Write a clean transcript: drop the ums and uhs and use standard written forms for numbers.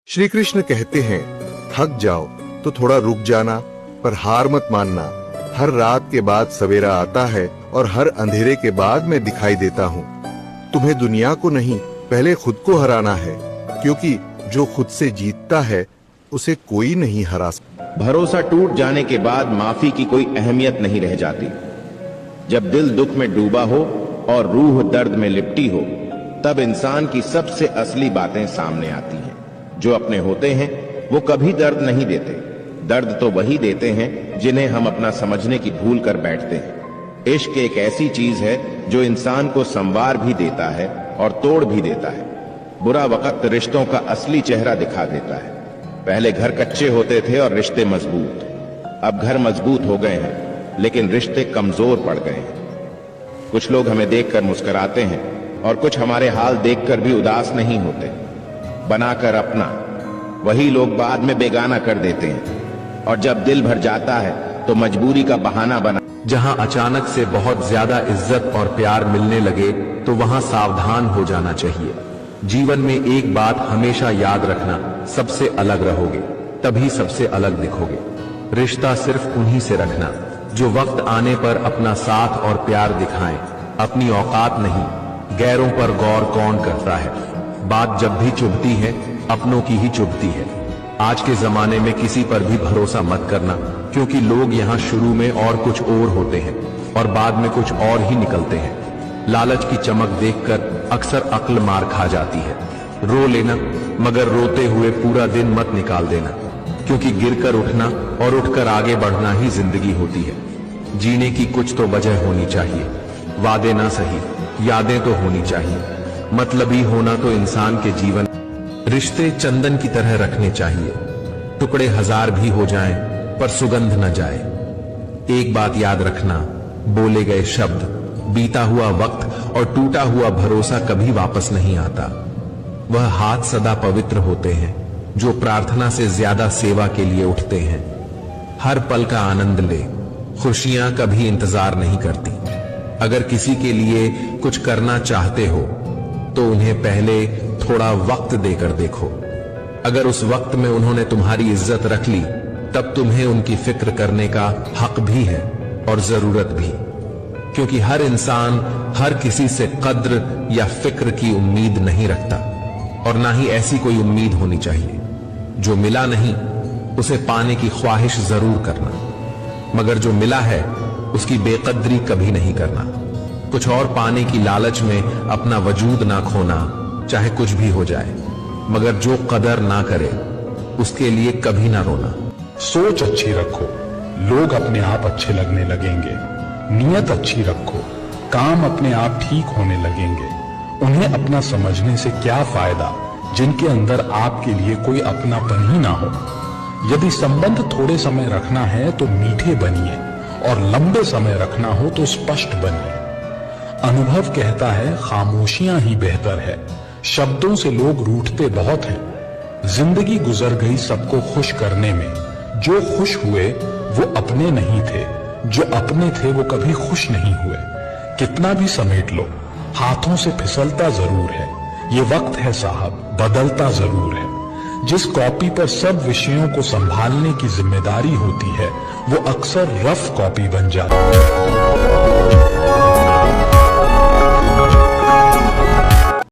श्री कृष्ण कहते हैं, थक जाओ तो थोड़ा रुक जाना, पर हार मत मानना। हर रात के बाद सवेरा आता है और हर अंधेरे के बाद मैं दिखाई देता हूँ। तुम्हें दुनिया को नहीं, पहले खुद को हराना है, क्योंकि जो खुद से जीतता है उसे कोई नहीं हरा सकता। भरोसा टूट जाने के बाद माफी की कोई अहमियत नहीं रह जाती। जब दिल दुख में डूबा हो और रूह दर्द में लिपटी हो, तब इंसान की सबसे असली बातें सामने आती हैं। जो अपने होते हैं वो कभी दर्द नहीं देते। दर्द तो वही देते हैं जिन्हें हम अपना समझने की भूल कर बैठते हैं। इश्क एक ऐसी चीज है जो इंसान को संवार भी देता है और तोड़ भी देता है। बुरा वक्त रिश्तों का असली चेहरा दिखा देता है। पहले घर कच्चे होते थे और रिश्ते मजबूत। अब घर मजबूत हो गए हैं लेकिन रिश्ते कमजोर पड़ गए हैं। कुछ लोग हमें देखकर मुस्कुराते हैं और कुछ हमारे हाल देखकर भी उदास नहीं होते। बनाकर अपना, वही लोग बाद में बेगाना कर देते हैं, और जब दिल भर जाता है तो मजबूरी का बहाना बना। जहां अचानक से बहुत ज्यादा इज्जत और प्यार मिलने लगे तो वहां सावधान हो जाना चाहिए। जीवन में एक बात हमेशा याद रखना, सबसे अलग रहोगे तभी सबसे अलग दिखोगे। रिश्ता सिर्फ उन्हीं से रखना जो वक्त आने पर अपना साथ और प्यार दिखाएं। अपनी औकात नहीं, गैरों पर गौर कौन करता है। बात जब भी चुभती है अपनों की ही चुभती है। आज के जमाने में किसी पर भी भरोसा मत करना, क्योंकि लोग यहाँ शुरू में और कुछ और होते हैं और बाद में कुछ और ही निकलते हैं। लालच की चमक देखकर अक्सर अक्ल मार खा जाती है। रो लेना, मगर रोते हुए पूरा दिन मत निकाल देना, क्योंकि गिरकर उठना और उठकर आगे बढ़ना ही जिंदगी होती है। जीने की कुछ तो वजह होनी चाहिए। वादे ना सही, यादें तो होनी चाहिए। मतलबी होना तो इंसान के जीवन। रिश्ते चंदन की तरह रखने चाहिए। टुकड़े हजार भी हो जाएं, पर सुगंध न जाए। एक बात याद रखना, बोले गए शब्द, बीता हुआ वक्त और टूटा हुआ भरोसा कभी वापस नहीं आता। वह हाथ सदा पवित्र होते हैं जो प्रार्थना से ज्यादा सेवा के लिए उठते हैं। हर पल का आनंद ले, खुशियां कभी इंतजार नहीं करती। अगर किसी के लिए कुछ करना चाहते हो तो उन्हें पहले थोड़ा वक्त देकर देखो। अगर उस वक्त में उन्होंने तुम्हारी इज्जत रख ली, तब तुम्हें उनकी फिक्र करने का हक भी है और जरूरत भी, क्योंकि हर इंसान हर किसी से कद्र या फिक्र की उम्मीद नहीं रखता, और ना ही ऐसी कोई उम्मीद होनी चाहिए। जो मिला नहीं उसे पाने की ख्वाहिश जरूर करना, मगर जो मिला है उसकी बेकद्री कभी नहीं करना। कुछ और पाने की लालच में अपना वजूद ना खोना, चाहे कुछ भी हो जाए, मगर जो कदर ना करे उसके लिए कभी ना रोना। सोच अच्छी रखो, लोग अपने आप अच्छे लगने लगेंगे। नियत अच्छी रखो, काम अपने आप ठीक होने लगेंगे। उन्हें अपना समझने से क्या फायदा जिनके अंदर आपके लिए कोई अपनापन ही ना हो। यदि संबंध थोड़े समय रखना है तो मीठे बनिए, और लंबे समय रखना हो तो स्पष्ट बनिए। अनुभव कहता है खामोशियां ही बेहतर है। शब्दों से लोग रूठते बहुत हैं। जिंदगी गुजर गई सबको खुश करने में। जो खुश हुए वो अपने नहीं थे, जो अपने थे वो कभी खुश नहीं हुए। कितना भी समेट लो, हाथों से फिसलता जरूर है। ये वक्त है साहब, बदलता जरूर है। जिस कॉपी पर सब विषयों को संभालने की जिम्मेदारी होती है, वो अक्सर रफ कॉपी बन जाती है।